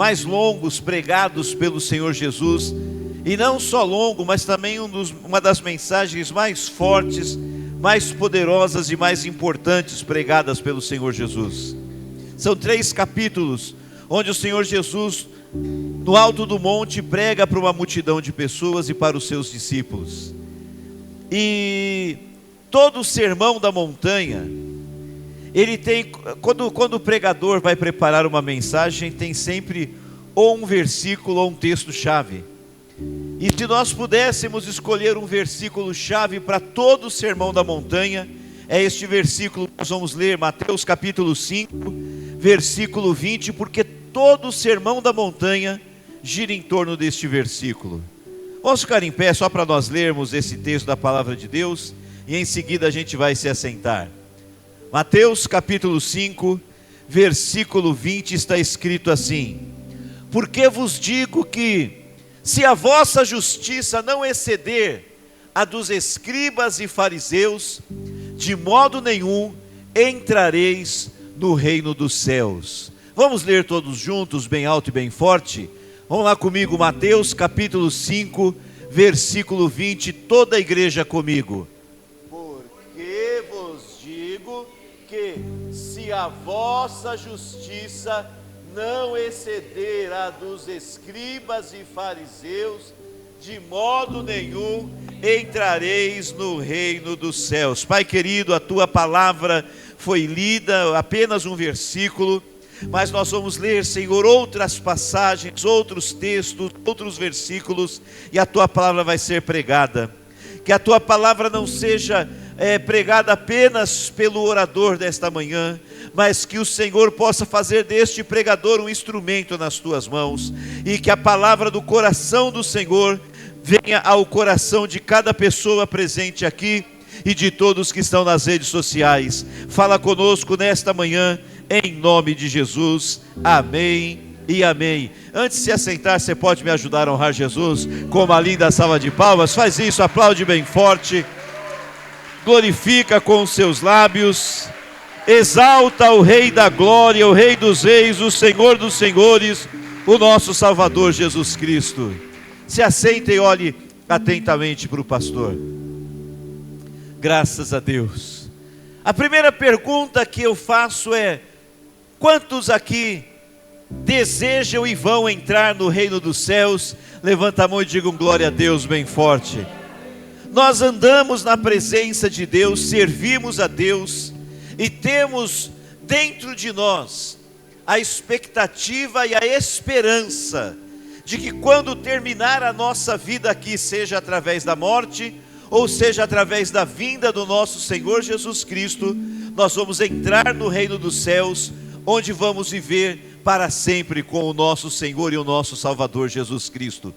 mais longos pregados pelo Senhor Jesus, e não só longo, mas também uma das mensagens mais fortes, mais poderosas e mais importantes pregadas pelo Senhor Jesus. São 3 capítulos, onde o Senhor Jesus, no alto do monte, prega para uma multidão de pessoas e para os seus discípulos. E todo o sermão da montanha, ele tem, quando o pregador vai preparar uma mensagem, tem sempre ou um versículo ou um texto-chave. E se nós pudéssemos escolher um versículo-chave para todo o sermão da montanha, é este versículo que nós vamos ler, Mateus capítulo 5, versículo 20, porque todo o sermão da montanha gira em torno deste versículo. Vamos ficar em pé só para nós lermos esse texto da palavra de Deus, e em seguida a gente vai se assentar. Mateus capítulo 5, versículo 20, está escrito assim: porque vos digo que, se a vossa justiça não exceder a dos escribas e fariseus, de modo nenhum entrareis no reino dos céus. Vamos ler todos juntos, bem alto e bem forte? Vamos lá comigo, Mateus capítulo 5, versículo 20, toda a igreja comigo. Porque vos digo que, se a vossa justiça não exceder a dos escribas e fariseus, de modo nenhum entrareis no reino dos céus. Pai querido, a tua palavra foi lida, apenas um versículo, mas nós vamos ler, Senhor, outras passagens, outros textos, outros versículos, e a tua palavra vai ser pregada. Que a tua palavra não seja pregada apenas pelo orador desta manhã, mas que o Senhor possa fazer deste pregador um instrumento nas tuas mãos, e que a palavra do coração do Senhor venha ao coração de cada pessoa presente aqui e de todos que estão nas redes sociais. Fala conosco nesta manhã, em nome de Jesus, amém e amém. Antes de se assentar, você pode me ajudar a honrar Jesus com uma linda salva de palmas? Faz isso, aplaude bem forte, glorifica com os seus lábios, exalta o Rei da glória, o Rei dos reis, o Senhor dos senhores, o nosso Salvador Jesus Cristo. Se assenta e olhe atentamente para o pastor. Graças a Deus. A primeira pergunta que eu faço é: quantos aqui desejam e vão entrar no reino dos céus? Levanta a mão e diga um glória a Deus bem forte. Nós andamos na presença de Deus, servimos a Deus e temos dentro de nós a expectativa e a esperança de que quando terminar a nossa vida aqui, seja através da morte ou seja através da vinda do nosso Senhor Jesus Cristo, nós vamos entrar no reino dos céus, onde vamos viver para sempre com o nosso Senhor e o nosso Salvador Jesus Cristo.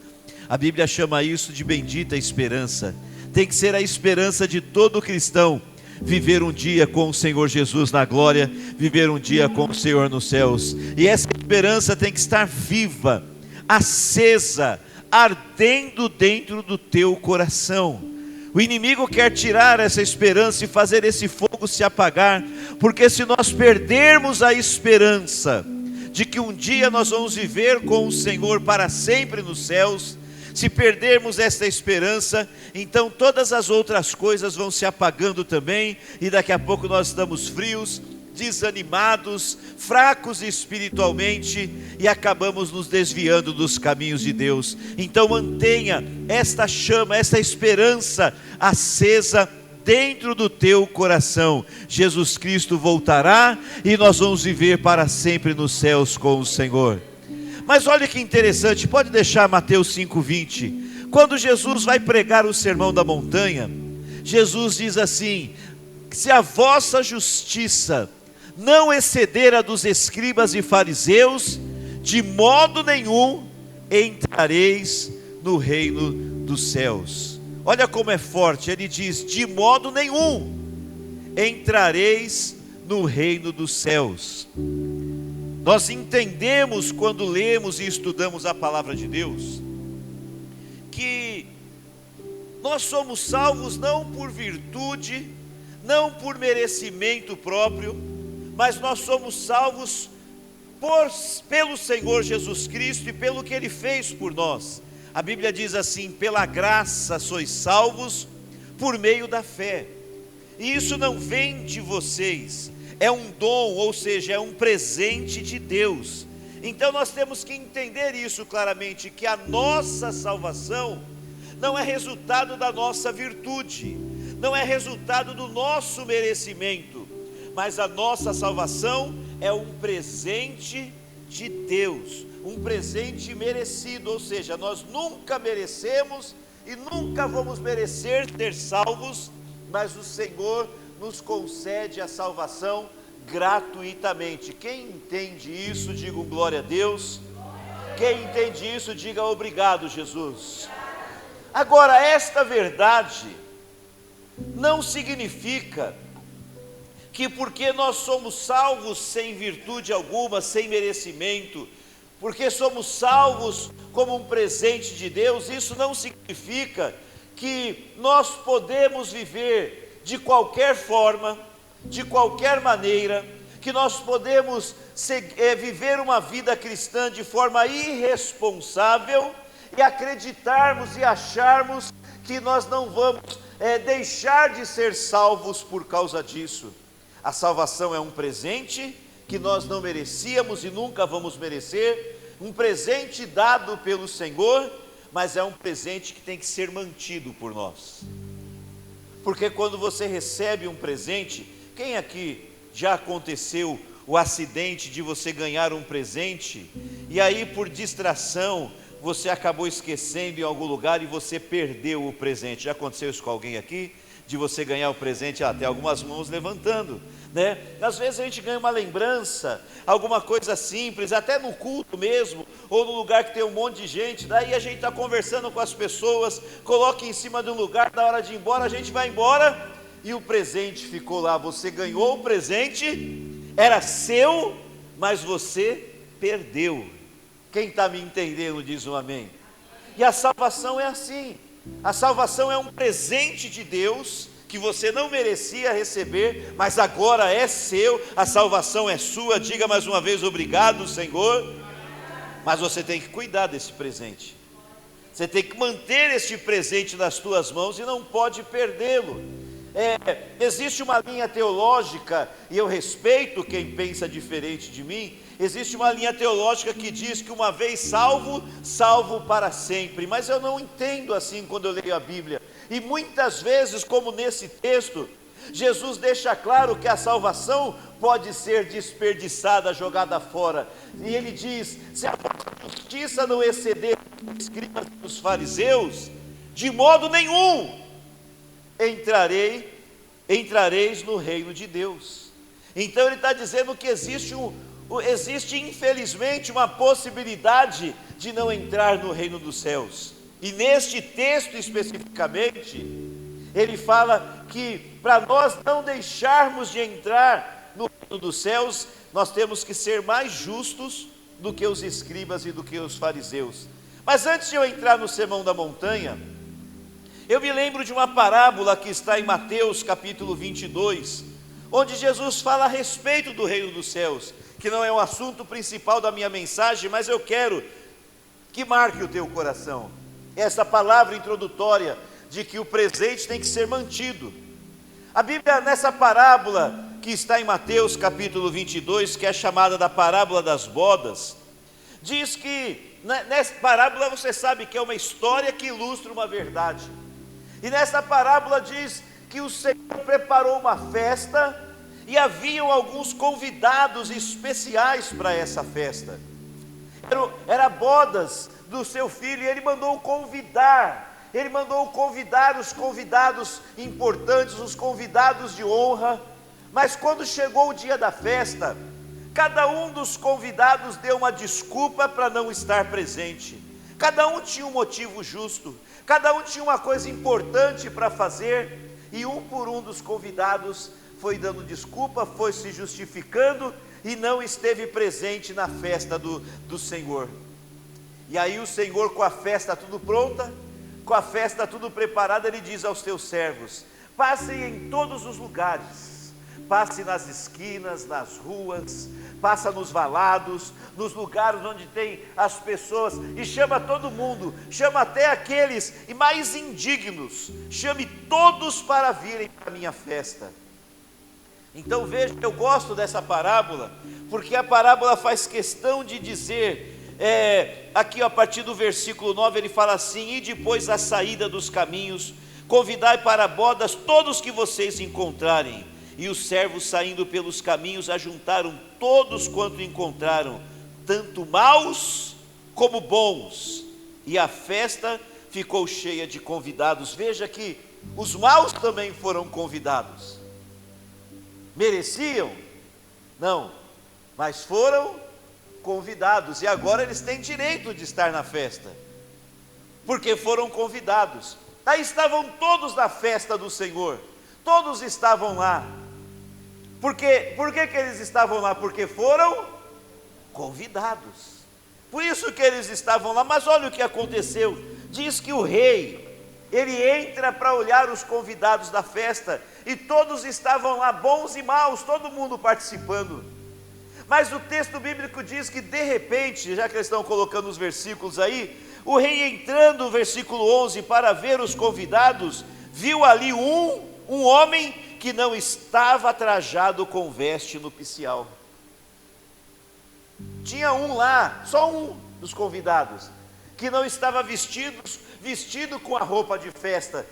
A Bíblia chama isso de bendita esperança. Tem que ser a esperança de todo cristão, viver um dia com o Senhor Jesus na glória, viver um dia com o Senhor nos céus. E essa esperança tem que estar viva, acesa, ardendo dentro do teu coração. O inimigo quer tirar essa esperança e fazer esse fogo se apagar, porque se nós perdermos a esperança de que um dia nós vamos viver com o Senhor para sempre nos céus, se perdermos essa esperança, então todas as outras coisas vão se apagando também, e daqui a pouco nós estamos frios, desanimados, fracos espiritualmente, e acabamos nos desviando dos caminhos de Deus. Então mantenha esta chama, esta esperança acesa dentro do teu coração. Jesus Cristo voltará e nós vamos viver para sempre nos céus com o Senhor. Mas olha que interessante, pode deixar Mateus 5:20. Quando Jesus vai pregar o sermão da montanha, Jesus diz assim: se a vossa justiça não exceder a dos escribas e fariseus, de modo nenhum entrareis no reino dos céus. Olha como é forte, ele diz: de modo nenhum entrareis no reino dos céus. Nós entendemos quando lemos e estudamos a palavra de Deus, que nós somos salvos não por virtude, não por merecimento próprio, mas nós somos salvos pelo Senhor Jesus Cristo e pelo que Ele fez por nós. A Bíblia diz assim: pela graça sois salvos por meio da fé. E isso não vem de vocês, é um dom, ou seja, é um presente de Deus. Então nós temos que entender isso claramente, que a nossa salvação não é resultado da nossa virtude, não é resultado do nosso merecimento, mas a nossa salvação é um presente de Deus, um presente merecido, ou seja, nós nunca merecemos e nunca vamos merecer ser salvos, mas o Senhor nos concede a salvação gratuitamente. Quem entende isso, diga um glória a Deus. Quem entende isso, diga obrigado, Jesus. Agora, esta verdade não significa que porque nós somos salvos sem virtude alguma, sem merecimento, porque somos salvos como um presente de Deus, isso não significa que nós podemos viver de qualquer forma, de qualquer maneira, que nós podemos viver uma vida cristã de forma irresponsável e acreditarmos e acharmos que nós não vamos deixar de ser salvos por causa disso. A salvação é um presente que nós não merecíamos e nunca vamos merecer, um presente dado pelo Senhor, mas é um presente que tem que ser mantido por nós. Porque quando você recebe um presente, quem aqui já aconteceu o acidente de você ganhar um presente, e aí por distração, você acabou esquecendo em algum lugar e você perdeu o presente? Já aconteceu isso com alguém aqui? De você ganhar o presente, até algumas mãos levantando, né? Às vezes a gente ganha uma lembrança, alguma coisa simples, até no culto mesmo, ou no lugar que tem um monte de gente, daí a gente está conversando com as pessoas, coloca em cima de um lugar, na hora de ir embora, a gente vai embora, e o presente ficou lá, você ganhou o presente, era seu, mas você perdeu. Quem está me entendendo diz um amém. E a salvação é assim, a salvação é um presente de Deus, que você não merecia receber, mas agora é seu, a salvação é sua. Diga mais uma vez, obrigado, Senhor. Mas você tem que cuidar desse presente, você tem que manter este presente nas tuas mãos e não pode perdê-lo. Existe uma linha teológica, e eu respeito quem pensa diferente de mim. Existe uma linha teológica que diz que uma vez salvo, salvo para sempre, mas eu não entendo assim quando eu leio a Bíblia, e muitas vezes, como nesse texto, Jesus deixa claro que a salvação pode ser desperdiçada, jogada fora, e ele diz: se a justiça não exceder os escribas e os fariseus, de modo nenhum entrareis no reino de Deus. Então ele está dizendo que existe infelizmente uma possibilidade de não entrar no reino dos céus, e neste texto especificamente, ele fala que para nós não deixarmos de entrar no reino dos céus, nós temos que ser mais justos do que os escribas e do que os fariseus. Mas antes de eu entrar no Sermão da Montanha, eu me lembro de uma parábola que está em Mateus capítulo 22, onde Jesus fala a respeito do reino dos céus, que não é o assunto principal da minha mensagem, mas eu quero que marque o teu coração essa palavra introdutória de que o presente tem que ser mantido. A Bíblia, nessa parábola que está em Mateus capítulo 22, que é chamada da parábola das bodas, diz que, nessa parábola você sabe que é uma história que ilustra uma verdade, e nessa parábola diz que o Senhor preparou uma festa, e haviam alguns convidados especiais para essa festa, era bodas do seu filho, e ele mandou convidar os convidados importantes, os convidados de honra. Mas quando chegou o dia da festa, cada um dos convidados deu uma desculpa para não estar presente. Cada um tinha um motivo justo, cada um tinha uma coisa importante para fazer, e um por um dos convidados foi dando desculpa, foi se justificando e não esteve presente na festa do Senhor. E aí o Senhor, com a festa tudo pronta, com a festa tudo preparada, ele diz aos teus servos: passem em todos os lugares, passem nas esquinas, nas ruas, passa nos valados, nos lugares onde tem as pessoas, e chama todo mundo, chama até aqueles mais indignos, chame todos para virem para a minha festa. Então veja, eu gosto dessa parábola, porque a parábola faz questão de dizer, aqui a partir do versículo 9 ele fala assim: e depois a saída dos caminhos, convidai para bodas todos que vocês encontrarem. E os servos, saindo pelos caminhos, ajuntaram todos quanto encontraram, tanto maus como bons, e a festa ficou cheia de convidados. Veja que os maus também foram convidados. Mereciam? Não, mas foram convidados, e agora eles têm direito de estar na festa, porque foram convidados. Aí estavam todos na festa do Senhor, todos estavam lá. Por que eles estavam lá? Porque foram convidados. Por isso que eles estavam lá. Mas olha o que aconteceu. Diz que o rei, ele entra para olhar os convidados da festa, e todos estavam lá, bons e maus, todo mundo participando. Mas o texto bíblico diz que de repente, já que eles estão colocando os versículos aí, o rei entrando, versículo 11, para ver os convidados, viu ali um homem que não estava trajado com veste nupcial. Tinha um lá, só um dos convidados, que não estava vestido com a roupa de festa.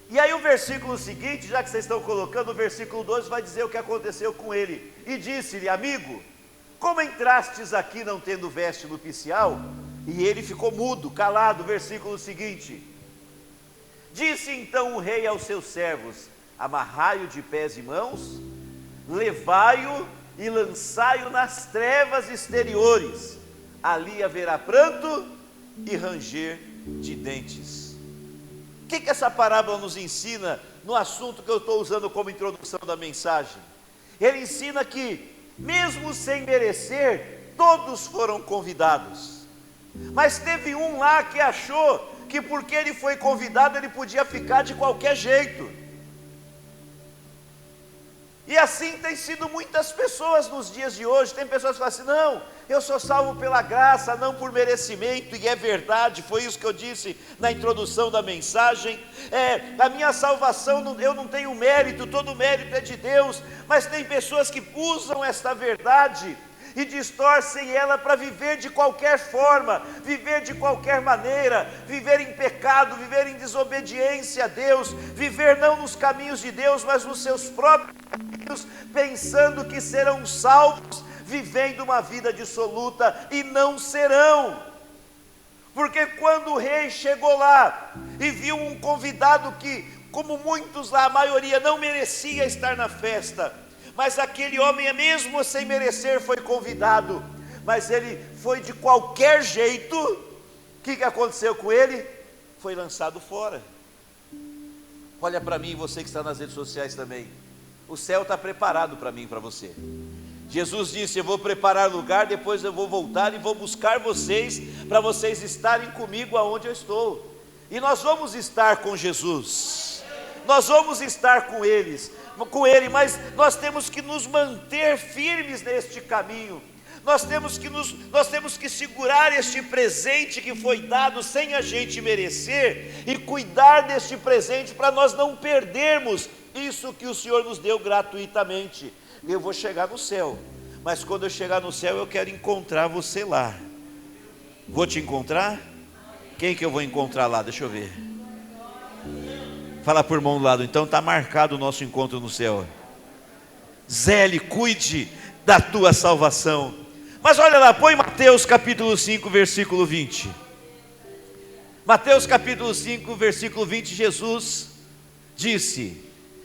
E aí o versículo seguinte, já que vocês estão colocando, o versículo 12 vai dizer o que aconteceu com ele. E disse-lhe: amigo, como entrastes aqui não tendo veste nupcial? E ele ficou mudo, calado. Versículo seguinte: disse então o rei aos seus servos: amarrai-o de pés e mãos, levai-o e lançai-o nas trevas exteriores, ali haverá pranto e ranger de dentes. O que essa parábola nos ensina no assunto que eu estou usando como introdução da mensagem? Ele ensina que, mesmo sem merecer, todos foram convidados, mas teve um lá que achou que porque ele foi convidado, ele podia ficar de qualquer jeito. E assim tem sido muitas pessoas nos dias de hoje. Tem pessoas que falam assim: não, eu sou salvo pela graça, não por merecimento. E é verdade, foi isso que eu disse na introdução da mensagem. A minha salvação, eu não tenho mérito, todo mérito é de Deus. Mas tem pessoas que usam esta verdade e distorcem ela para viver de qualquer forma, viver de qualquer maneira, viver em pecado, viver em desobediência a Deus, viver não nos caminhos de Deus, mas nos seus próprios caminhos, pensando que serão salvos, vivendo uma vida dissoluta, e não serão. Porque quando o rei chegou lá e viu um convidado que, como muitos lá, a maioria não merecia estar na festa, mas aquele homem, mesmo sem merecer, foi convidado, mas ele foi de qualquer jeito. O que aconteceu com ele? Foi lançado fora. Olha para mim, você que está nas redes sociais também, o céu está preparado para mim e para você. Jesus disse: eu vou preparar lugar, depois eu vou voltar e vou buscar vocês, para vocês estarem comigo aonde eu estou. E nós vamos estar com Jesus, nós vamos estar com Ele, mas nós temos que nos manter firmes neste caminho. Nós temos que segurar este presente que foi dado sem a gente merecer, e cuidar deste presente para nós não perdermos isso que o Senhor nos deu gratuitamente. Eu vou chegar no céu, mas quando eu chegar no céu eu quero encontrar você lá. Vou te encontrar? Quem que eu vou encontrar lá? Deixa eu ver. Fala por mão do lado. Então está marcado o nosso encontro no céu. Zele, cuide da tua salvação. Mas olha lá, põe Mateus capítulo 5, versículo 20. Mateus capítulo 5, versículo 20, Jesus disse: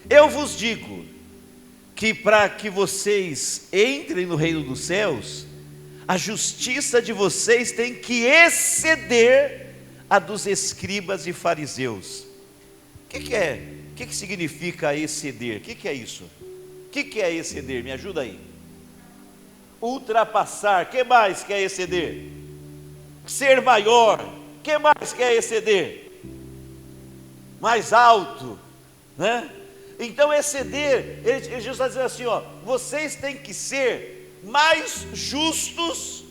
eu vos digo que para que vocês entrem no reino dos céus, a justiça de vocês tem que exceder a dos escribas e fariseus. O que significa exceder? O que é isso? O que é exceder? Me ajuda aí. Ultrapassar. O que mais que é exceder? Ser maior. O que mais que é exceder? Mais alto, né? Então exceder, Jesus está dizendo assim, ó, vocês têm que ser mais justos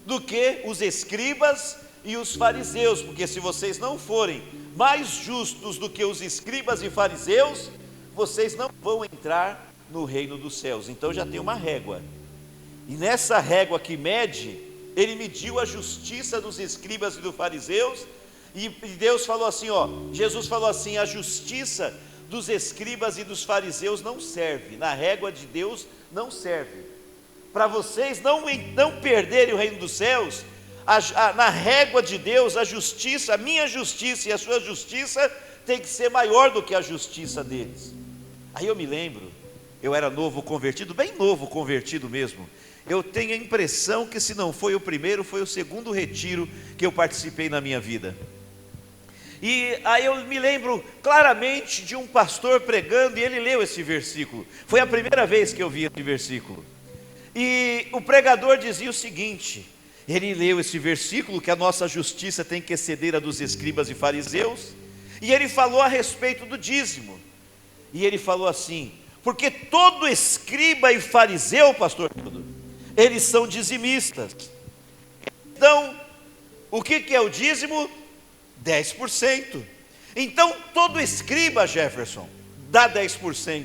do que os escribas e os fariseus, porque se vocês não forem mais justos do que os escribas e fariseus, vocês não vão entrar no reino dos céus. Então já tem uma régua, e nessa régua que mede, ele mediu a justiça dos escribas e dos fariseus, e Deus falou assim, Jesus falou assim: a justiça dos escribas e dos fariseus não serve, na régua de Deus não serve. Para vocês não perderem o reino dos céus, na régua de Deus, a justiça, a minha justiça e a sua justiça tem que ser maior do que a justiça deles. Aí eu me lembro, eu era novo convertido, bem novo convertido mesmo. Eu tenho a impressão que se não foi o primeiro, foi o segundo retiro que eu participei na minha vida. E aí eu me lembro claramente de um pastor pregando, e ele leu esse versículo. Foi a primeira vez que eu vi esse versículo. E o pregador dizia o seguinte, ele leu esse versículo, que a nossa justiça tem que exceder a dos escribas e fariseus, e ele falou a respeito do dízimo. E ele falou assim: porque todo escriba e fariseu, pastor, eles são dizimistas. Então, o que é o dízimo? 10%. Então todo escriba, Jefferson, dá 10%.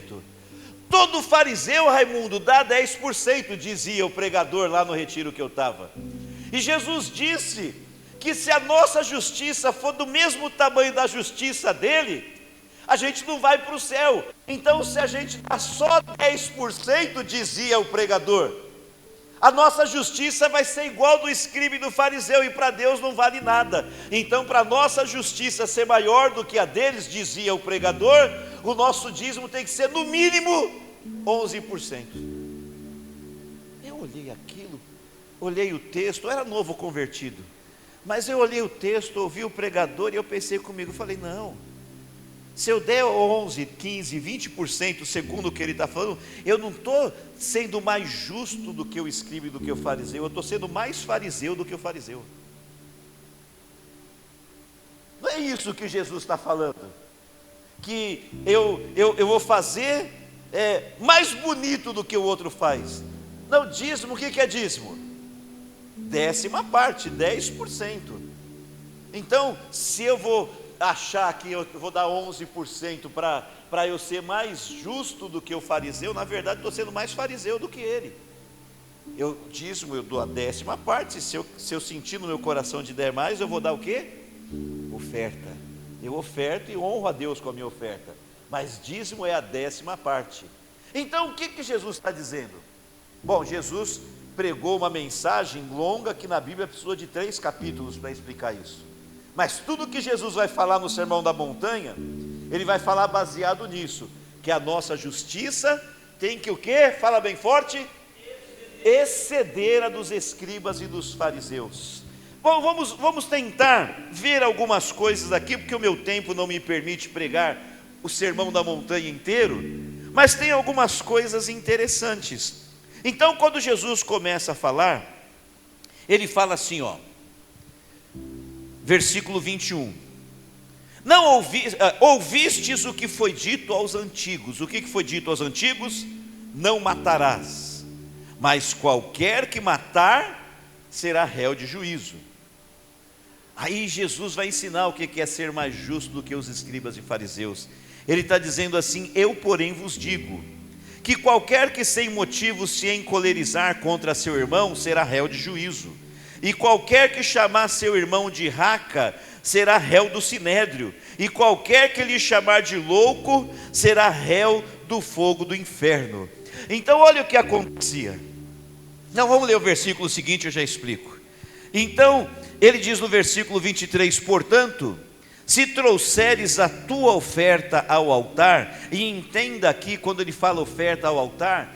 Todo fariseu, Raimundo, dá 10%, dizia o pregador lá no retiro que eu estava. E Jesus disse que se a nossa justiça for do mesmo tamanho da justiça dele, a gente não vai para o céu. Então se a gente dá só 10%, dizia o pregador, a nossa justiça vai ser igual do escriba e do fariseu, e para Deus não vale nada. Então, para a nossa justiça ser maior do que a deles, dizia o pregador, o nosso dízimo tem que ser no mínimo 11%. Eu olhei aquilo, olhei o texto, eu era novo convertido, mas eu olhei o texto, ouvi o pregador, e eu pensei comigo, falei, não, se eu der 11, 15, 20% segundo o que ele está falando, eu não estou sendo mais justo do que o escriba e do que o fariseu, eu estou sendo mais fariseu do que o fariseu. Não é isso que Jesus está falando, que eu vou fazer mais bonito do que o outro faz. Não, dízimo, o que é dízimo? 10%, 10%. Então, se eu vou achar que eu vou dar 11% para eu ser mais justo do que o fariseu, na verdade estou sendo mais fariseu do que ele. Eu dou a 10%, se eu sentir no meu coração de der mais, eu vou dar o quê? Oferta. Eu oferto e honro a Deus com a minha oferta, mas dízimo é a 10%. Então o que Jesus está dizendo? Bom, Jesus pregou uma mensagem longa que na Bíblia precisou de 3 capítulos para explicar isso. Mas tudo que Jesus vai falar no Sermão da Montanha, ele vai falar baseado nisso, que a nossa justiça tem que o quê? Fala bem forte. Exceder a dos escribas e dos fariseus. Bom, vamos tentar ver algumas coisas aqui, porque o meu tempo não me permite pregar o Sermão da Montanha inteiro, mas tem algumas coisas interessantes. Então, quando Jesus começa a falar, ele fala assim, versículo 21, não ouvistes o que foi dito aos antigos. O que foi dito aos antigos? Não matarás, mas qualquer que matar será réu de juízo. Aí Jesus vai ensinar o que é ser mais justo do que os escribas e fariseus. Ele está dizendo assim: eu porém vos digo, que qualquer que sem motivo se encolerizar contra seu irmão, será réu de juízo. E qualquer que chamar seu irmão de raca, será réu do sinédrio. E qualquer que lhe chamar de louco, será réu do fogo do inferno. Então olha o que acontecia. Não, vamos ler o versículo seguinte, eu já explico. Então, ele diz no versículo 23, portanto, se trouxeres a tua oferta ao altar, e entenda aqui, quando ele fala oferta ao altar,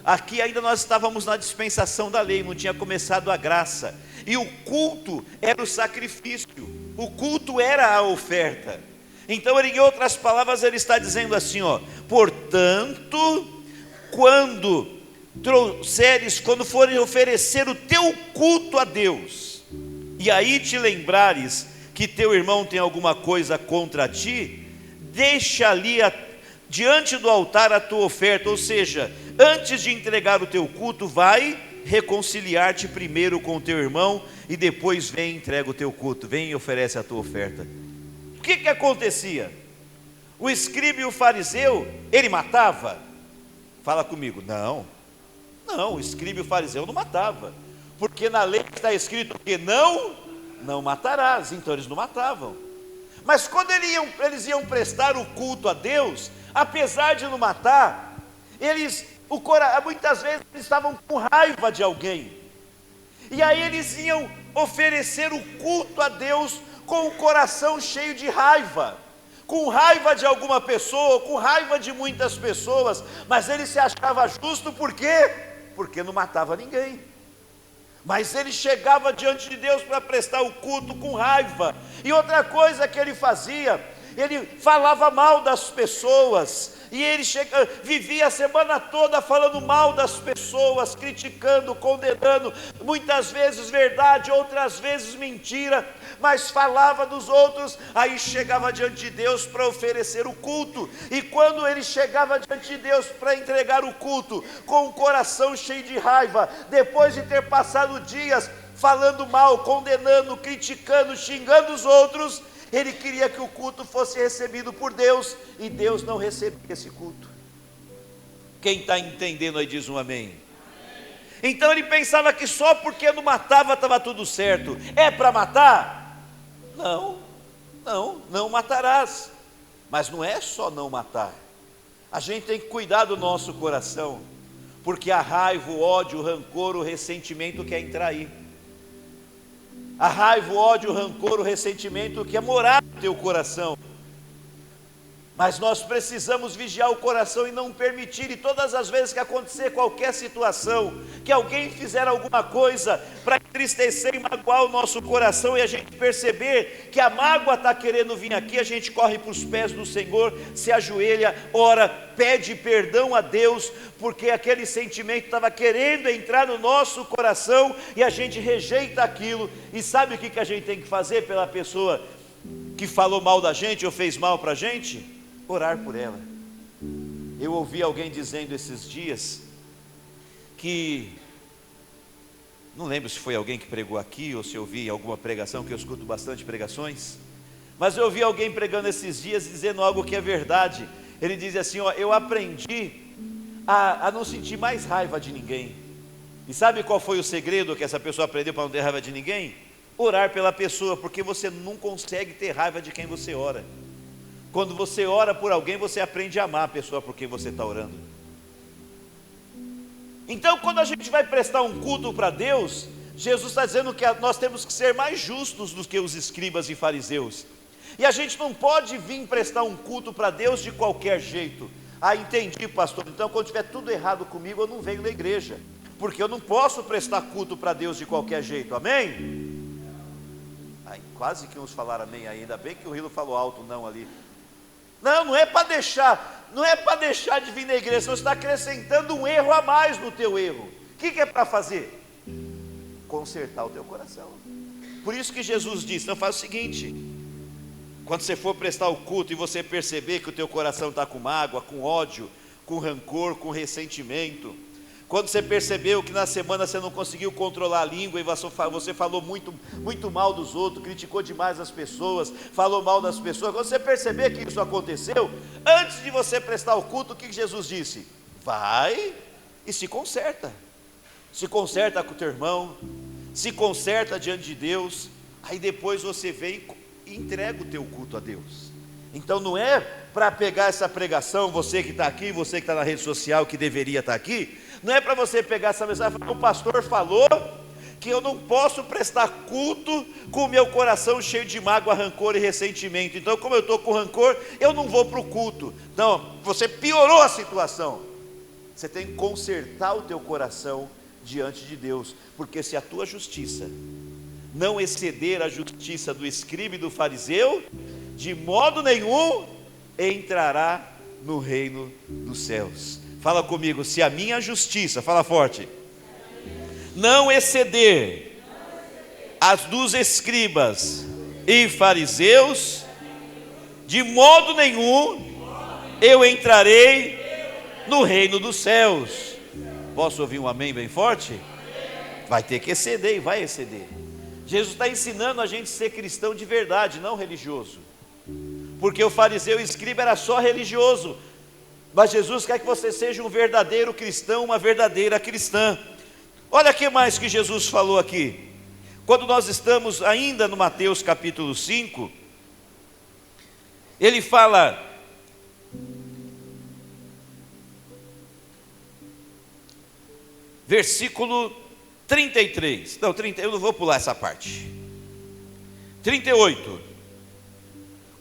aqui ainda nós estávamos na dispensação da lei, não tinha começado a graça, e o culto era o sacrifício, o culto era a oferta. Então, em outras palavras, ele está dizendo assim, portanto, quando forem oferecer o teu culto a Deus, e aí te lembrares que teu irmão tem alguma coisa contra ti, deixa ali diante do altar a tua oferta, ou seja, antes de entregar o teu culto, vai reconciliar-te primeiro com o teu irmão, e depois vem e entrega o teu culto, vem e oferece a tua oferta. O que acontecia? O escriba e o fariseu, ele matava? Fala comigo, não, o escriba e o fariseu não matava, porque na lei está escrito que não matarás, então eles não matavam. Mas quando eles iam prestar o culto a Deus, apesar de não matar, muitas vezes eles estavam com raiva de alguém, e aí eles iam oferecer o culto a Deus com o coração cheio de raiva, com raiva de alguma pessoa, com raiva de muitas pessoas, mas ele se achava justo, por quê? Porque não matava ninguém. Mas ele chegava diante de Deus para prestar o culto com raiva. E outra coisa que ele fazia, ele falava mal das pessoas, e ele vivia a semana toda falando mal das pessoas, criticando, condenando, muitas vezes verdade, outras vezes mentira, mas falava dos outros. Aí chegava diante de Deus para oferecer o culto, e quando ele chegava diante de Deus para entregar o culto, com o coração cheio de raiva, depois de ter passado dias falando mal, condenando, criticando, xingando os outros, ele queria que o culto fosse recebido por Deus, e Deus não recebia esse culto. Quem está entendendo aí diz um amém. Então ele pensava que só porque não matava estava tudo certo. É para matar? Não matarás. Mas não é só não matar, a gente tem que cuidar do nosso coração, porque a raiva, o ódio, o rancor, o ressentimento quer entrar aí. A raiva, o ódio, o rancor, o ressentimento quer morar no teu coração. Mas nós precisamos vigiar o coração e não permitir, e todas as vezes que acontecer qualquer situação, que alguém fizer alguma coisa para entristecer e magoar o nosso coração, e a gente perceber que a mágoa está querendo vir aqui, a gente corre para os pés do Senhor, se ajoelha, ora, pede perdão a Deus, porque aquele sentimento estava querendo entrar no nosso coração, e a gente rejeita aquilo. E sabe o que a gente tem que fazer pela pessoa que falou mal da gente ou fez mal para a gente? Orar por ela. Eu ouvi alguém dizendo esses dias que, não lembro se foi alguém que pregou aqui ou se eu ouvi alguma pregação, que eu escuto bastante pregações, mas eu ouvi alguém pregando esses dias dizendo algo que é verdade. Ele diz assim, eu aprendi a não sentir mais raiva de ninguém. E sabe qual foi o segredo que essa pessoa aprendeu para não ter raiva de ninguém? Orar pela pessoa, porque você não consegue ter raiva de quem você ora. Quando você ora por alguém, você aprende a amar a pessoa por quem você está orando. Então, quando a gente vai prestar um culto para Deus, Jesus está dizendo que nós temos que ser mais justos do que os escribas e fariseus. E a gente não pode vir prestar um culto para Deus de qualquer jeito. Entendi, pastor, então quando tiver tudo errado comigo, eu não venho na igreja, porque eu não posso prestar culto para Deus de qualquer jeito, amém? Quase que uns falaram amém aí, ainda bem que o Rilo falou alto não ali. Não é para deixar de vir na igreja, você está acrescentando um erro a mais no teu erro. O que é para fazer? Consertar o teu coração. Por isso que Jesus disse, então faz o seguinte, quando você for prestar o culto e você perceber que o teu coração está com mágoa, com ódio, com rancor, com ressentimento, quando você percebeu que na semana você não conseguiu controlar a língua e você falou muito mal dos outros, criticou demais as pessoas, falou mal das pessoas, quando você perceber que isso aconteceu, antes de você prestar o culto, o que Jesus disse? Vai e se conserta com o teu irmão, se conserta diante de Deus, aí depois você vem e entrega o teu culto a Deus. Então não é para pegar essa pregação, você que está aqui, você que está na rede social, que deveria estar aqui, não é para você pegar essa mensagem e falar, o pastor falou que eu não posso prestar culto com o meu coração cheio de mágoa, rancor e ressentimento, então como eu estou com rancor, eu não vou para o culto. Não, você piorou a situação. Você tem que consertar o teu coração diante de Deus, porque se a tua justiça não exceder a justiça do escriba e do fariseu, de modo nenhum entrará no reino dos céus. Fala comigo, se a minha justiça, fala forte, não exceder as dos escribas e fariseus, de modo nenhum eu entrarei no reino dos céus. Posso ouvir um amém bem forte? Vai ter que exceder e vai exceder. Jesus está ensinando a gente a ser cristão de verdade, não religioso. Porque o fariseu e o escriba era só religioso, mas Jesus quer que você seja um verdadeiro cristão, uma verdadeira cristã. Olha o que mais que Jesus falou aqui. Quando nós estamos ainda no Mateus capítulo 5, ele fala: versículo 33, não, 30, eu não vou pular essa parte. 38.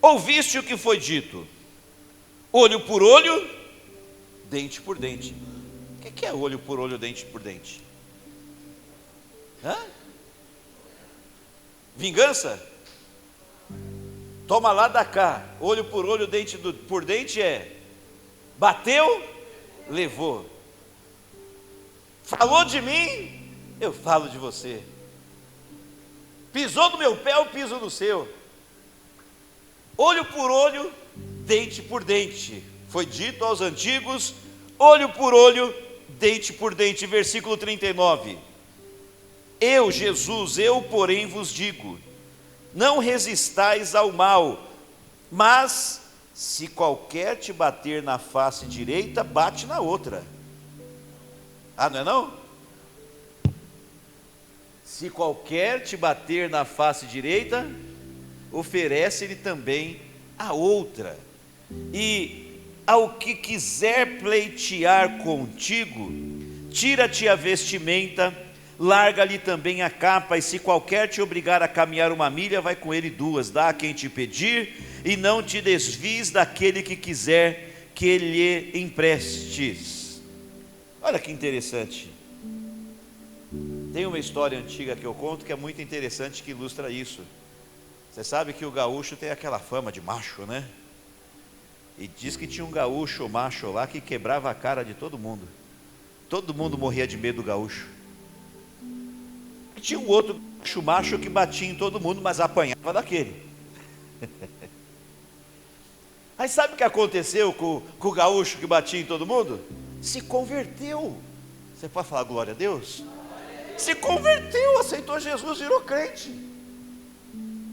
Ouviste o que foi dito: olho por olho, dente por dente. O que é olho por olho, dente por dente? Hã? Vingança? Toma lá, dá cá. Olho por olho, dente por dente é: bateu, levou. Falou de mim, eu falo de você. Pisou no meu pé, eu piso no seu. Olho por olho, dente por dente. Foi dito aos antigos: olho por olho, dente por dente. Versículo 39. Eu, Jesus, eu porém vos digo: não resistais ao mal, mas se qualquer te bater na face direita, bate na outra. Ah, não é não? Se qualquer te bater na face direita, oferece-lhe também a outra. E ao que quiser pleitear contigo, tira-te a vestimenta, larga-lhe também a capa, e se qualquer te obrigar a caminhar 1 milha, vai com ele 2, dá a quem te pedir, e não te desvies daquele que quiser que lhe emprestes. Olha que interessante. Tem uma história antiga que eu conto que é muito interessante, que ilustra isso. Você sabe que o gaúcho tem aquela fama de macho, né? E diz que tinha um gaúcho macho lá que quebrava a cara de todo mundo. Todo mundo morria de medo do gaúcho. E tinha um outro gaúcho macho que batia em todo mundo, mas apanhava daquele. Aí sabe o que aconteceu com o gaúcho que batia em todo mundo? Se converteu. Você pode falar glória a Deus? Se converteu, aceitou Jesus, virou crente.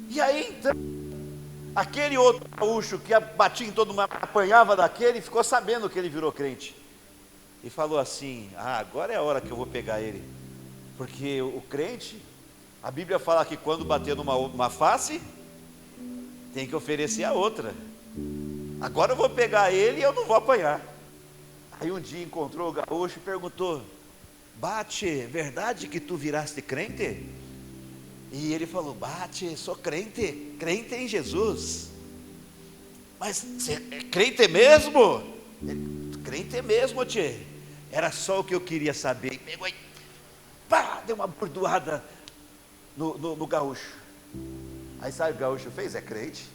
E aí então, aquele outro gaúcho que batia em todo mundo, apanhava daquele, ficou sabendo que ele virou crente. E falou assim: agora é a hora que eu vou pegar ele. Porque o crente, a Bíblia fala que quando bater numa face, tem que oferecer a outra. Agora eu vou pegar ele e eu não vou apanhar. Aí um dia encontrou o gaúcho e perguntou: bate, verdade que tu viraste crente? E ele falou: bate, sou crente, crente em Jesus. Mas você é crente mesmo? Crente mesmo, tchê. Era só o que eu queria saber. E pegou e pá, deu uma bordoada no gaúcho. Aí sabe o que o gaúcho fez? É crente.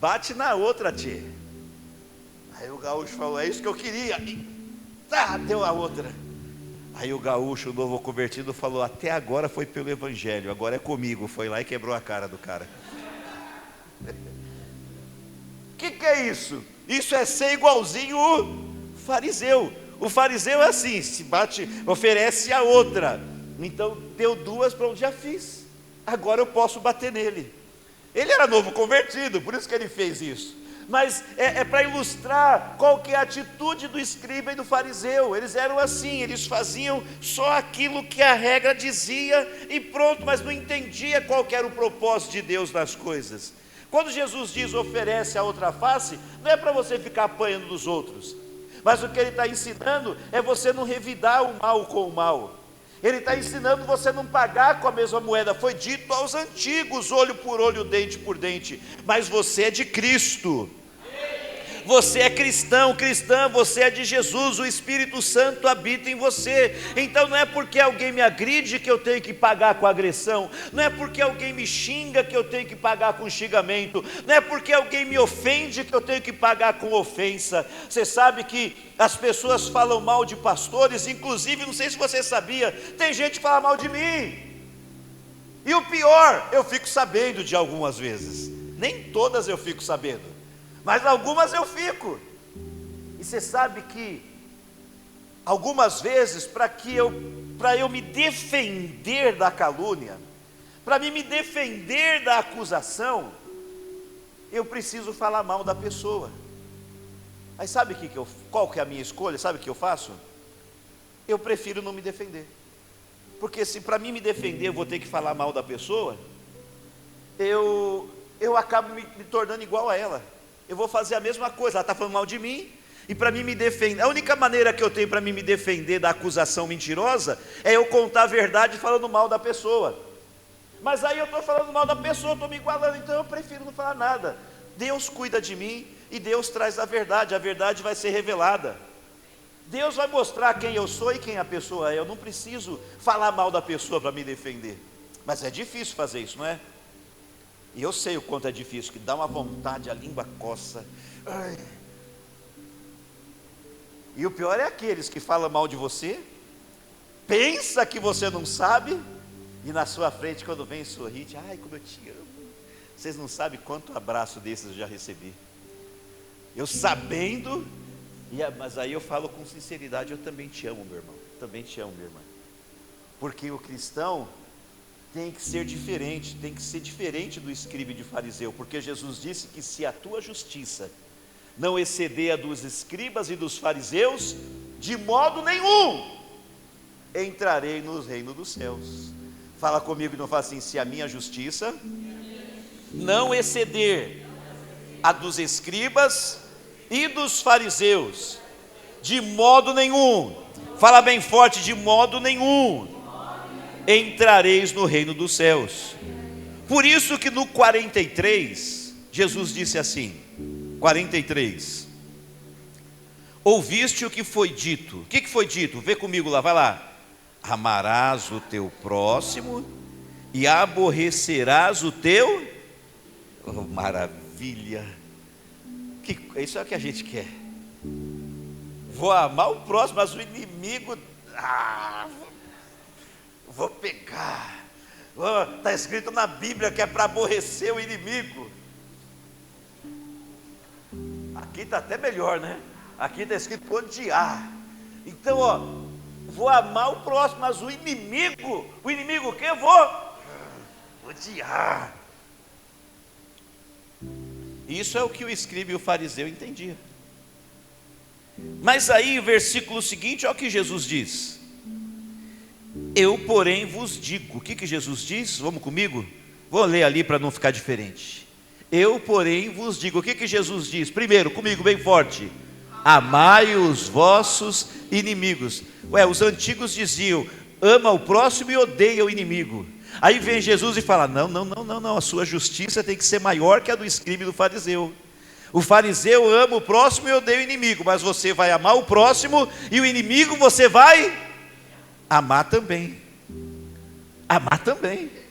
Bate na outra, tchê. Aí o gaúcho falou: é isso que eu queria. E tá, deu a outra. Aí o gaúcho, o novo convertido, falou: até agora foi pelo evangelho, agora é comigo. Foi lá e quebrou a cara do cara. O que é isso? Isso é ser igualzinho o fariseu. O fariseu é assim: se bate, oferece a outra. Então deu 2, para onde já fiz, agora eu posso bater nele. Ele era novo convertido, por isso que ele fez isso. Mas é para ilustrar qual que é a atitude do escriba e do fariseu. Eles eram assim, eles faziam só aquilo que a regra dizia e pronto, mas não entendia qual que era o propósito de Deus nas coisas. Quando Jesus diz oferece a outra face, não é para você ficar apanhando dos outros, mas o que ele está ensinando é você não revidar o mal com o mal. Ele está ensinando você não pagar com a mesma moeda. Foi dito aos antigos: olho por olho, dente por dente. Mas você é de Cristo. Você é cristão, cristã, você é de Jesus, o Espírito Santo habita em você. Então não é porque alguém me agride que eu tenho que pagar com agressão, não é porque alguém me xinga que eu tenho que pagar com xingamento, não é porque alguém me ofende que eu tenho que pagar com ofensa. Você sabe que as pessoas falam mal de pastores, inclusive, não sei se você sabia, tem gente que fala mal de mim. E o pior, eu fico sabendo de algumas vezes, nem todas eu fico sabendo, mas algumas eu fico. E você sabe que algumas vezes, para eu me defender da calúnia, para me defender da acusação, eu preciso falar mal da pessoa. Mas sabe qual que é a minha escolha? Sabe o que eu faço? Eu prefiro não me defender. Porque se para mim me defender eu vou ter que falar mal da pessoa, eu acabo me tornando igual a ela. Eu vou fazer a mesma coisa, ela está falando mal de mim, e para mim me defender, a única maneira que eu tenho para mim me defender da acusação mentirosa, é eu contar a verdade falando mal da pessoa. Mas aí eu estou falando mal da pessoa, estou me igualando, então eu prefiro não falar nada. Deus cuida de mim, e Deus traz a verdade vai ser revelada. Deus vai mostrar quem eu sou e quem a pessoa é. Eu não preciso falar mal da pessoa para me defender. Mas é difícil fazer isso, não é? E eu sei o quanto é difícil, que dá uma vontade, a língua coça. Ai. E o pior é aqueles que falam mal de você, pensa que você não sabe, e na sua frente, quando vem sorrir, ai, como eu te amo. Vocês não sabem quanto abraço desses eu já recebi. Eu sabendo, mas aí eu falo com sinceridade, eu também te amo, meu irmão. Também te amo, minha irmã. Porque o cristão tem que ser diferente, tem que ser diferente do escriba e do fariseu, porque Jesus disse que se a tua justiça não exceder a dos escribas e dos fariseus, de modo nenhum entrarei no reino dos céus. Fala comigo e não fala assim: se a minha justiça não exceder a dos escribas e dos fariseus, de modo nenhum, fala bem forte, de modo nenhum entrareis no reino dos céus. Por isso que no 43, Jesus disse assim, 43, ouviste o que foi dito. O que foi dito? Vê comigo lá, vai lá. Amarás o teu próximo e aborrecerás o teu. Oh, maravilha! Isso é o que a gente quer. Vou amar o próximo, mas o inimigo, vou pegar. Está escrito na Bíblia que é para aborrecer o inimigo. Aqui está até melhor, né? Aqui está escrito para odiar. Então, vou amar o próximo, mas o inimigo o que eu vou odiar. Isso é o que o escriba e o fariseu entendiam. Mas aí o versículo seguinte, olha o que Jesus diz. Eu porém vos digo. O que Jesus diz? Vamos comigo? Vou ler ali para não ficar diferente. Eu porém vos digo. O que Jesus diz? Primeiro, comigo bem forte: amai os vossos inimigos. Os antigos diziam: ama o próximo e odeia o inimigo. Aí vem Jesus e fala: não, a sua justiça tem que ser maior que a do escriba e do fariseu. O fariseu ama o próximo e odeia o inimigo, mas você vai amar o próximo e o inimigo você vai amar também. Amar também.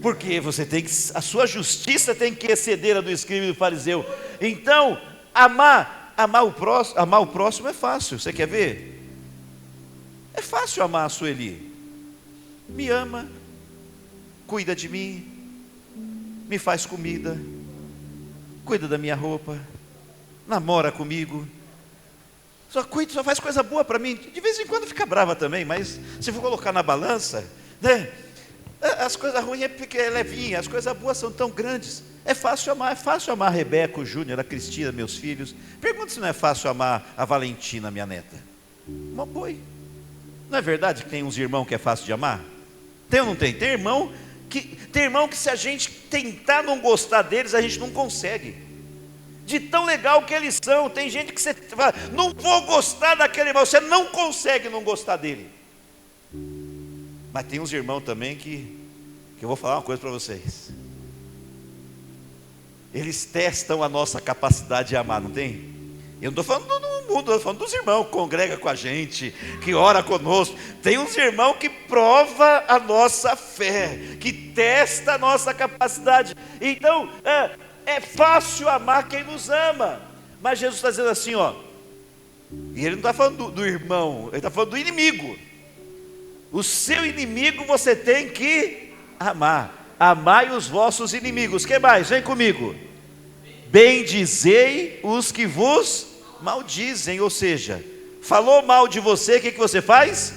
Porque você tem que, a sua justiça tem que exceder a do escriba e do fariseu. Então, amar o próximo é fácil. Você quer ver? É fácil amar a Sueli. Me ama, cuida de mim, me faz comida, cuida da minha roupa, namora comigo, só faz coisa boa para mim. De vez em quando fica brava também, mas se for colocar na balança, né, as coisas ruins é porque é levinha, as coisas boas são tão grandes. É fácil amar a Rebeca, o Júnior, a Cristina, meus filhos. Pergunta se não é fácil amar a Valentina, minha neta. Uma boi. Não é verdade que tem uns irmãos que é fácil de amar? Tem ou não tem? Tem irmão que se a gente tentar não gostar deles, a gente não consegue. De tão legal que eles são. Tem gente que você fala: não vou gostar daquele irmão. Você não consegue não gostar dele. Mas tem uns irmãos também que eu vou falar uma coisa para vocês. Eles testam a nossa capacidade de amar, não tem? Eu não estou falando do mundo, eu estou falando dos irmãos que congregam com a gente, que ora conosco. Tem uns irmãos que prova a nossa fé, que testa a nossa capacidade. Então, é fácil amar quem nos ama. Mas Jesus está dizendo assim, e ele não está falando do irmão, ele está falando do inimigo. O seu inimigo você tem que amar. Amai os vossos inimigos. Que mais? Vem comigo. bendizei os que vos maldizem. Ou seja, falou mal de você, o que você faz?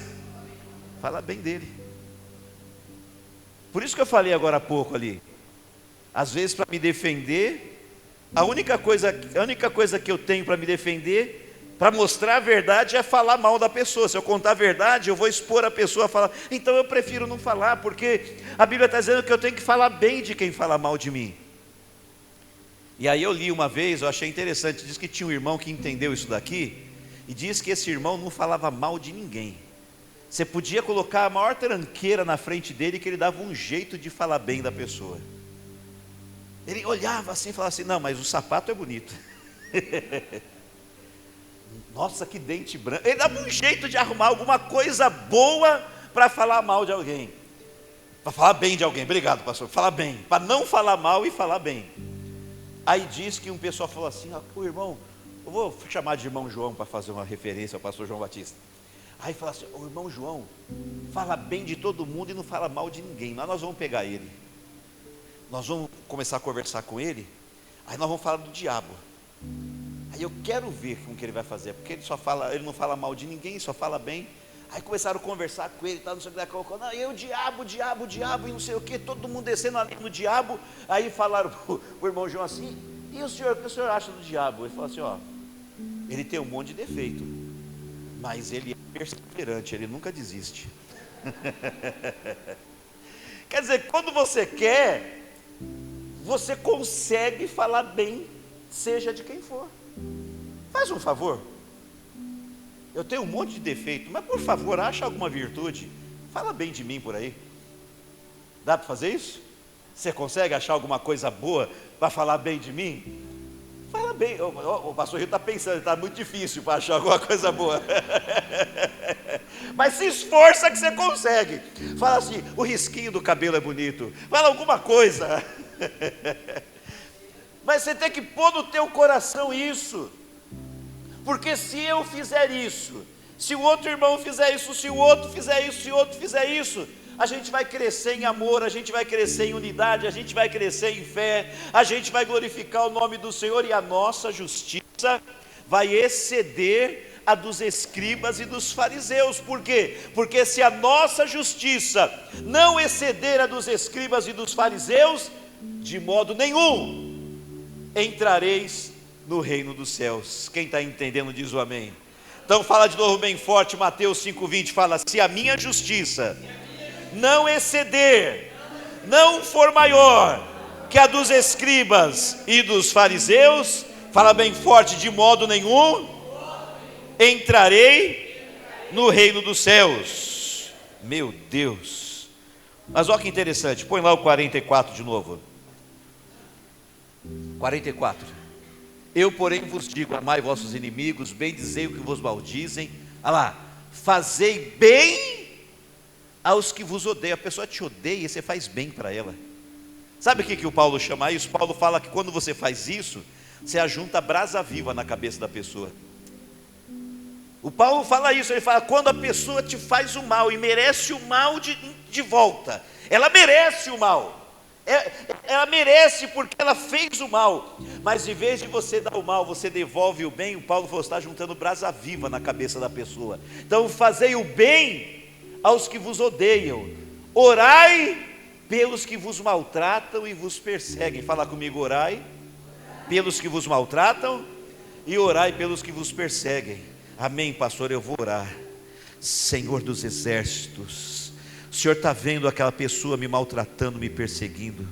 Fala bem dele. Por isso que eu falei agora há pouco ali, às vezes para me defender, a única coisa que eu tenho para me defender, para mostrar a verdade, é falar mal da pessoa. Se eu contar a verdade, eu vou expor a pessoa a falar. Então eu prefiro não falar, porque a Bíblia está dizendo que eu tenho que falar bem de quem fala mal de mim. E aí eu li uma vez, eu achei interessante, diz que tinha um irmão que entendeu isso daqui, e diz que esse irmão não falava mal de ninguém. Você podia colocar a maior tranqueira na frente dele, que ele dava um jeito de falar bem da pessoa. Ele olhava assim e falava assim: não, mas o sapato é bonito. Nossa, que dente branco. Ele dava um jeito de arrumar alguma coisa boa para falar mal de alguém, para falar bem de alguém. Obrigado, pastor. Falar bem, para não falar mal e falar bem. Aí diz que um pessoal falou assim: o irmão, eu vou chamar de irmão João para fazer uma referência ao pastor João Batista. Aí fala assim: o irmão João fala bem de todo mundo e não fala mal de ninguém. Nós vamos pegar ele, nós vamos começar a conversar com ele, aí nós vamos falar do diabo. Aí eu quero ver como que ele vai fazer, porque ele não fala mal de ninguém, só fala bem. Aí começaram a conversar com ele, não sei o que, não, e o diabo, e não sei o que, todo mundo descendo ali no diabo. Aí falaram pro irmão João assim: e o que o senhor acha do diabo? Ele falou assim: ele tem um monte de defeito, mas ele é perseverante, ele nunca desiste. Quer dizer, quando você quer, você consegue falar bem, seja de quem for. Faz um favor. Eu tenho um monte de defeito, mas por favor, acha alguma virtude, fala bem de mim por aí. Dá para fazer isso? Você consegue achar alguma coisa boa para falar bem de mim? Fala bem. O pastor Rio está pensando, está muito difícil para achar alguma coisa boa. Mas se esforça que você consegue. Fala assim: o risquinho do cabelo é bonito. Fala alguma coisa. Mas você tem que pôr no teu coração isso. Porque se eu fizer isso, se o outro irmão fizer isso, se o outro fizer isso, se o outro fizer isso, a gente vai crescer em amor, a gente vai crescer em unidade, a gente vai crescer em fé, a gente vai glorificar o nome do Senhor, e a nossa justiça vai exceder a dos escribas e dos fariseus. Por quê? Porque se a nossa justiça não exceder a dos escribas e dos fariseus, de modo nenhum entrareis no reino dos céus. Quem está entendendo diz o amém. Então fala de novo bem forte, Mateus 5,20, fala: se a minha justiça não exceder, não for maior que a dos escribas e dos fariseus, fala bem forte, de modo nenhum entrarei no reino dos céus. Meu Deus. Mas olha que interessante, põe lá o 44 de novo. 44. Eu, porém, vos digo: amai vossos inimigos, bendizei o que vos maldizem. Olha lá, fazei bem aos que vos odeiam. A pessoa te odeia e você faz bem para ela. Sabe o que o Paulo chama isso? Paulo fala que quando você faz isso, você ajunta brasa viva na cabeça da pessoa. O Paulo fala isso, ele fala: quando a pessoa te faz o mal e merece o mal de volta, ela merece o mal. Ela merece, porque ela fez o mal, mas em vez de você dar o mal, você devolve o bem. O Paulo falou: está juntando brasa viva na cabeça da pessoa. Então fazei o bem aos que vos odeiam, orai pelos que vos maltratam e vos perseguem. Fala comigo: orai pelos que vos maltratam e orai pelos que vos perseguem. Amém, pastor, eu vou orar. Senhor dos exércitos, o Senhor está vendo aquela pessoa me maltratando, me perseguindo.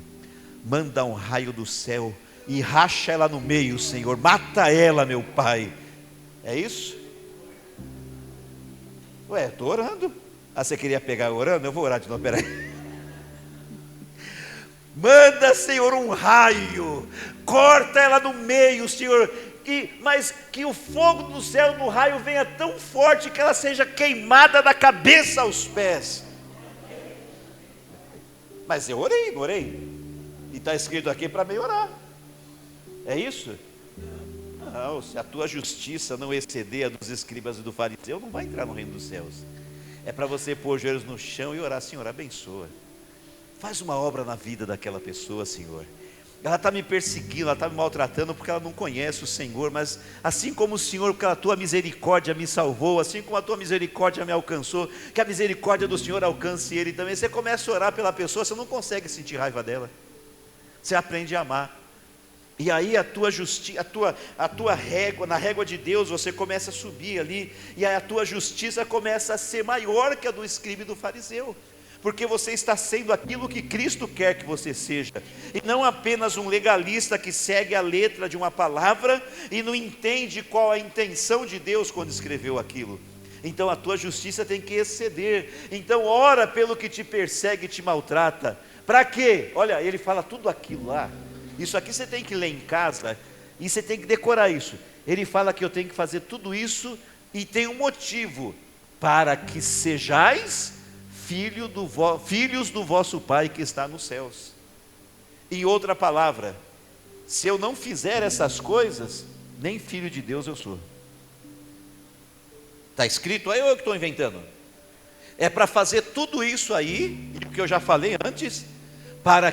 Manda um raio do céu e racha ela no meio, Senhor. Mata ela, meu Pai. É isso? Ué, estou orando. Você queria pegar orando? Eu vou orar de novo, peraí. Manda, Senhor, um raio. Corta ela no meio, Senhor. Mas que o fogo do céu no raio venha tão forte que ela seja queimada da cabeça aos pés. Mas eu orei, não orei? E está escrito aqui para mim orar. É isso? Não, se a tua justiça não exceder a dos escribas e do fariseu, não vai entrar no reino dos céus. É para você pôr os joelhos no chão e orar: Senhor, abençoa. Faz uma obra na vida daquela pessoa, Senhor. ela está me perseguindo, ela está me maltratando porque ela não conhece o Senhor, mas assim como o Senhor, porque a tua misericórdia me salvou, assim como a tua misericórdia me alcançou, que a misericórdia do Senhor alcance ele também. Você começa a orar pela pessoa, você não consegue sentir raiva dela, você aprende a amar. E aí a tua régua, na régua de Deus, você começa a subir ali, e aí a tua justiça começa a ser maior que a do escriba e do fariseu, porque você está sendo aquilo que Cristo quer que você seja, e não apenas um legalista que segue a letra de uma palavra e não entende qual a intenção de Deus quando escreveu aquilo. Então a tua justiça tem que exceder. Então ora pelo que te persegue e te maltrata. Para quê? Olha, ele fala tudo aquilo lá. Isso aqui você tem que ler em casa e você tem que decorar isso. Ele fala que eu tenho que fazer tudo isso e tem um motivo: para que sejais filhos do vosso Pai que está nos céus. Em outra palavra, se eu não fizer essas coisas, nem filho de Deus eu sou. Está escrito aí ou eu que estou inventando? É para fazer tudo isso aí, que eu já falei antes, para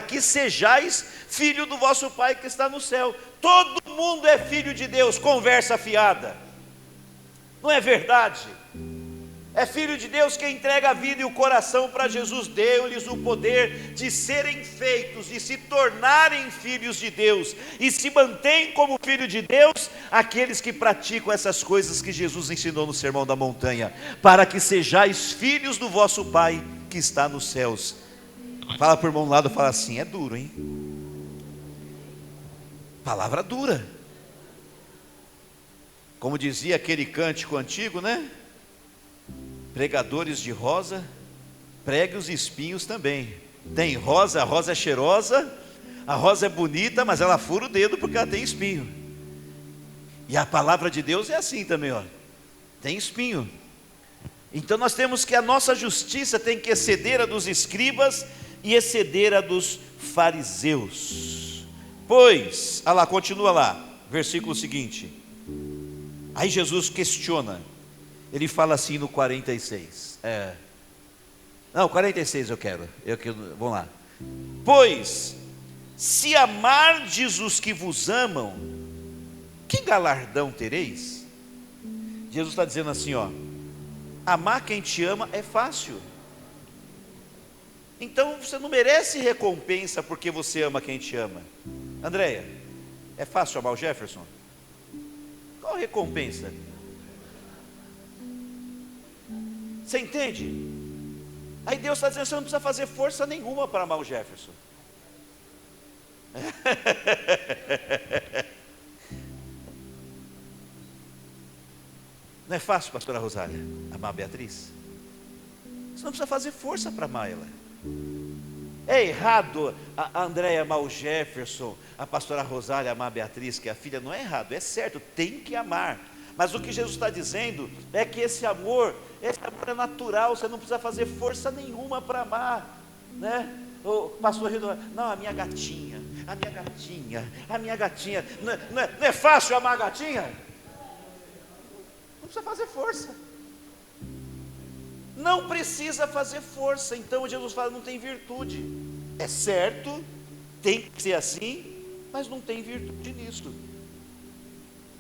que sejais filho do vosso Pai que está no céu. Todo mundo é filho de Deus, conversa fiada, não é verdade? É filho de Deus quem entrega a vida e o coração para Jesus. Deu-lhes o poder de serem feitos, de se tornarem filhos de Deus, e se mantém como filho de Deus aqueles que praticam essas coisas que Jesus ensinou no Sermão da Montanha, para que sejais filhos do vosso Pai que está nos céus. Fala por irmão do lado, fala assim: é duro, hein? Palavra dura. Como dizia aquele cântico antigo, né? Pregadores de rosa, pregue os espinhos também. Tem rosa, a rosa é cheirosa, a rosa é bonita, mas ela fura o dedo porque ela tem espinho. E a palavra de Deus é assim também, ó. Tem espinho. Então nós temos que a nossa justiça tem que exceder a dos escribas e exceder a dos fariseus. Pois, olha lá, continua lá, versículo seguinte. Aí Jesus questiona. Ele fala assim no 46. Não, 46 eu quero. Vamos lá. Pois, se amardes os que vos amam, que galardão tereis? Jesus está dizendo assim, ó: amar quem te ama é fácil. Então você não merece recompensa porque você ama quem te ama. Andréia, é fácil amar o Jefferson? Qual a recompensa? Você entende? Aí Deus está dizendo: você não precisa fazer força nenhuma para amar o Jefferson. Não é fácil, pastora Rosália, amar a Beatriz? Você não precisa fazer força para amar ela. É errado a Andréia amar o Jefferson, a pastora Rosália amar a Beatriz, que é a filha? Não é errado, é certo, tem que amar. Mas o que Jesus está dizendo é que esse amor é natural, você não precisa fazer força nenhuma para amar, né? O pastor Rio, não, a minha gatinha, não é fácil amar a gatinha? Não precisa fazer força, não precisa fazer força. Então Jesus fala: não tem virtude. É certo, tem que ser assim, mas não tem virtude nisso.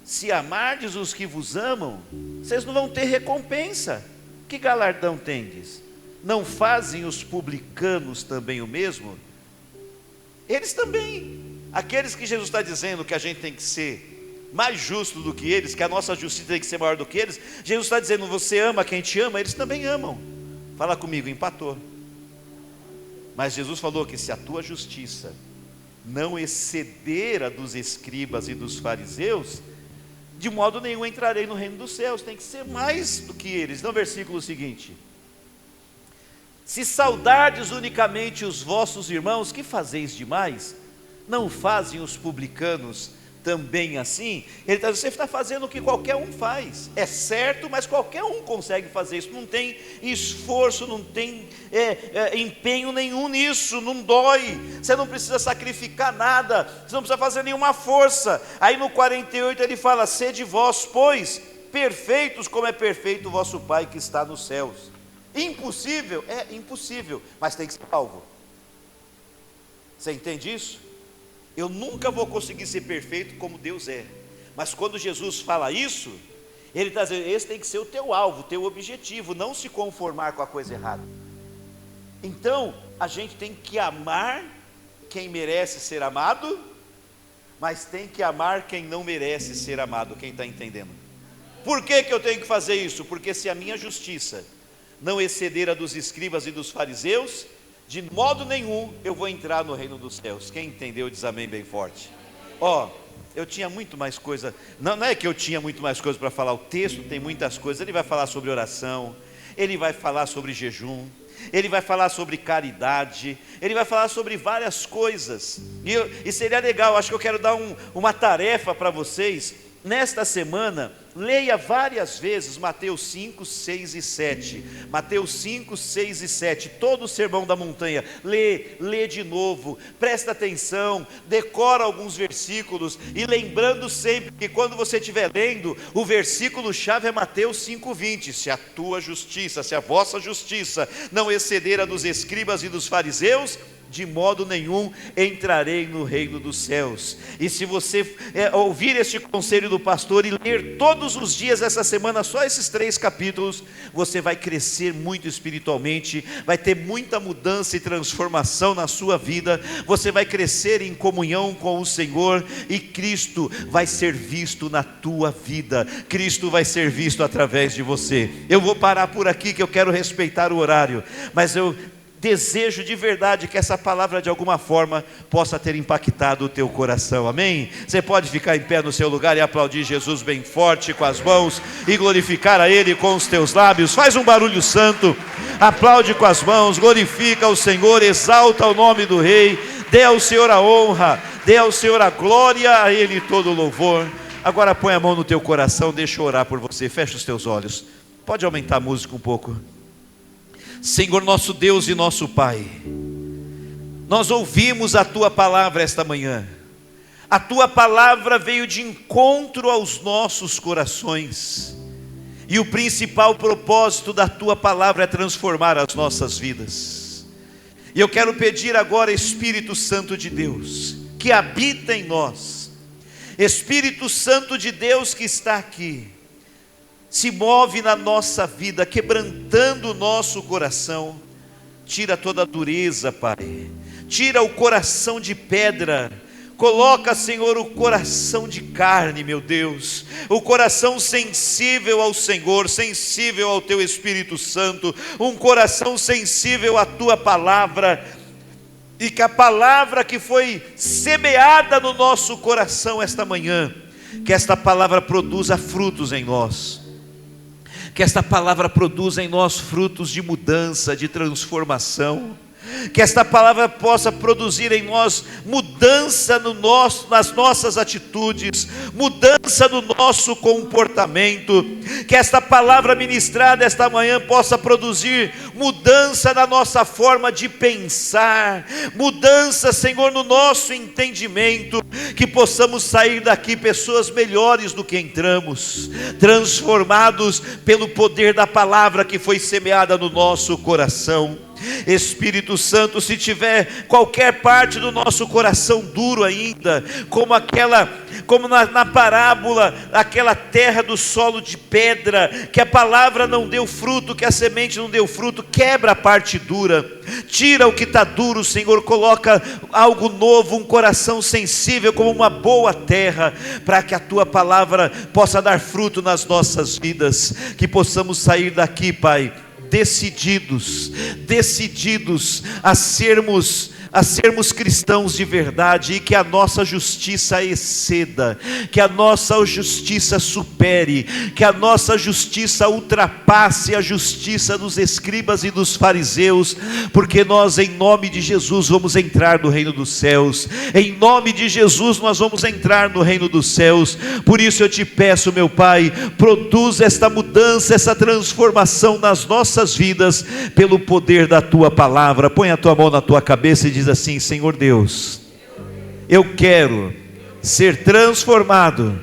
Se amardes os que vos amam, vocês não vão ter recompensa. Que galardão tendes? Não fazem os publicanos também o mesmo? Eles também, aqueles que Jesus está dizendo que a gente tem que ser mais justo do que eles, que a nossa justiça tem que ser maior do que eles. Jesus está dizendo: você ama quem te ama, eles também amam. Fala comigo, empatou. Mas Jesus falou que se a tua justiça não exceder a dos escribas e dos fariseus, de modo nenhum entrarei no reino dos céus. Tem que ser mais do que eles. No versículo seguinte: se saudardes unicamente os vossos irmãos, que fazeis demais? Não fazem os publicanos também assim? Ele está dizendo: você está fazendo o que qualquer um faz. É certo, mas qualquer um consegue fazer isso. Não tem esforço, não tem empenho nenhum nisso, não dói. Você não precisa sacrificar nada, você não precisa fazer nenhuma força. Aí no 48 ele fala: sede vós, pois, perfeitos como é perfeito o vosso Pai que está nos céus. Impossível? É impossível, mas tem que ser salvo. Você entende isso? Eu nunca vou conseguir ser perfeito como Deus é. Mas quando Jesus fala isso, Ele está dizendo, esse tem que ser o teu alvo, o teu objetivo, não se conformar com a coisa errada. Então, a gente tem que amar quem merece ser amado, mas tem que amar quem não merece ser amado. Quem está entendendo? Por que eu tenho que fazer isso? Porque se a minha justiça não exceder a dos escribas e dos fariseus, de modo nenhum eu vou entrar no reino dos céus. Quem entendeu diz amém bem forte. Eu tinha muito mais coisa, não é que eu tinha muito mais coisa para falar, o texto tem muitas coisas. Ele vai falar sobre oração, ele vai falar sobre jejum, ele vai falar sobre caridade, ele vai falar sobre várias coisas, e seria legal, acho que eu quero dar uma tarefa para vocês. Nesta semana, leia várias vezes Mateus 5, 6 e 7. Mateus 5, 6 e 7. Todo o sermão da montanha. Lê de novo. Presta atenção. Decora alguns versículos. E lembrando sempre que quando você estiver lendo, o versículo-chave é Mateus 5, 20. Se a tua justiça, se a vossa justiça não exceder a dos escribas e dos fariseus, de modo nenhum entrarei no reino dos céus. E se você ouvir este conselho do pastor e ler todos os dias essa semana só esses 3 capítulos, você vai crescer muito espiritualmente, vai ter muita mudança e transformação na sua vida, você vai crescer em comunhão com o Senhor, e Cristo vai ser visto na tua vida, Cristo vai ser visto através de você. Eu vou parar por aqui, que eu quero respeitar o horário, mas eu desejo de verdade que essa palavra de alguma forma possa ter impactado o teu coração, amém? Você pode ficar em pé no seu lugar e aplaudir Jesus bem forte com as mãos e glorificar a Ele com os teus lábios. Faz um barulho santo, aplaude com as mãos, glorifica o Senhor, exalta o nome do Rei, dê ao Senhor a honra, dê ao Senhor a glória, a Ele todo o louvor. Agora põe a mão no teu coração, deixa eu orar por você, fecha os teus olhos, pode aumentar a música um pouco. Senhor nosso Deus e nosso Pai, nós ouvimos a Tua palavra esta manhã. A Tua palavra veio de encontro aos nossos corações, e o principal propósito da Tua palavra é transformar as nossas vidas. E eu quero pedir agora, Espírito Santo de Deus, que habita em nós, Espírito Santo de Deus que está aqui, se move na nossa vida, quebrantando o nosso coração. Tira toda a dureza, Pai, tira o coração de pedra, coloca, Senhor, o coração de carne, meu Deus, o coração sensível ao Senhor, sensível ao Teu Espírito Santo, um coração sensível à Tua palavra, e que a palavra que foi semeada no nosso coração esta manhã, que esta palavra produza frutos em nós, que esta palavra produza em nós frutos de mudança, de transformação, que esta palavra possa produzir em nós mudança nas nossas atitudes, mudança no nosso comportamento, que esta palavra ministrada esta manhã possa produzir mudança na nossa forma de pensar, mudança, Senhor, no nosso entendimento, que possamos sair daqui pessoas melhores do que entramos, transformados pelo poder da palavra que foi semeada no nosso coração. Espírito Santo, se tiver qualquer parte do nosso coração duro ainda, como na parábola, aquela terra do solo de pedra, que a palavra não deu fruto, que a semente não deu fruto, quebra a parte dura, tira o que está duro, Senhor, coloca algo novo, um coração sensível como uma boa terra, para que a Tua palavra possa dar fruto nas nossas vidas, que possamos sair daqui, Pai, decididos a sermos cristãos de verdade, e que a nossa justiça exceda, que a nossa justiça supere, que a nossa justiça ultrapasse a justiça dos escribas e dos fariseus, porque nós, em nome de Jesus, vamos entrar no reino dos céus. Em nome de Jesus nós vamos entrar no reino dos céus. Por isso eu te peço, meu Pai, produz esta mudança, essa transformação nas nossas vidas, pelo poder da Tua palavra. Põe a tua mão na tua cabeça e diz assim: Senhor Deus, eu quero ser transformado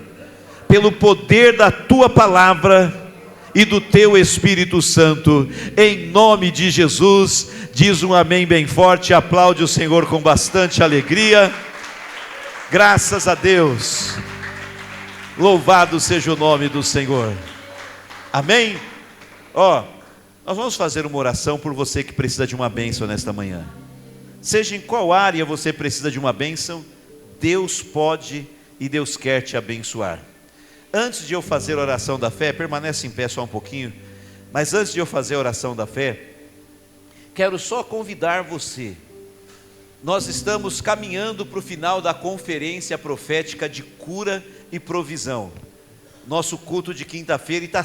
pelo poder da Tua palavra e do teu Espírito Santo, em nome de Jesus. Diz um amém bem forte, aplaude o Senhor com bastante alegria. Graças a Deus, louvado seja o nome do Senhor, amém? Nós vamos fazer uma oração por você que precisa de uma bênção nesta manhã. Seja em qual área você precisa de uma bênção, Deus pode e Deus quer te abençoar. Antes de eu fazer a oração da fé, permanece em pé só um pouquinho, mas antes de eu fazer a oração da fé, quero só convidar você. Nós estamos caminhando para o final da conferência profética de cura e provisão. Nosso culto de quinta-feira está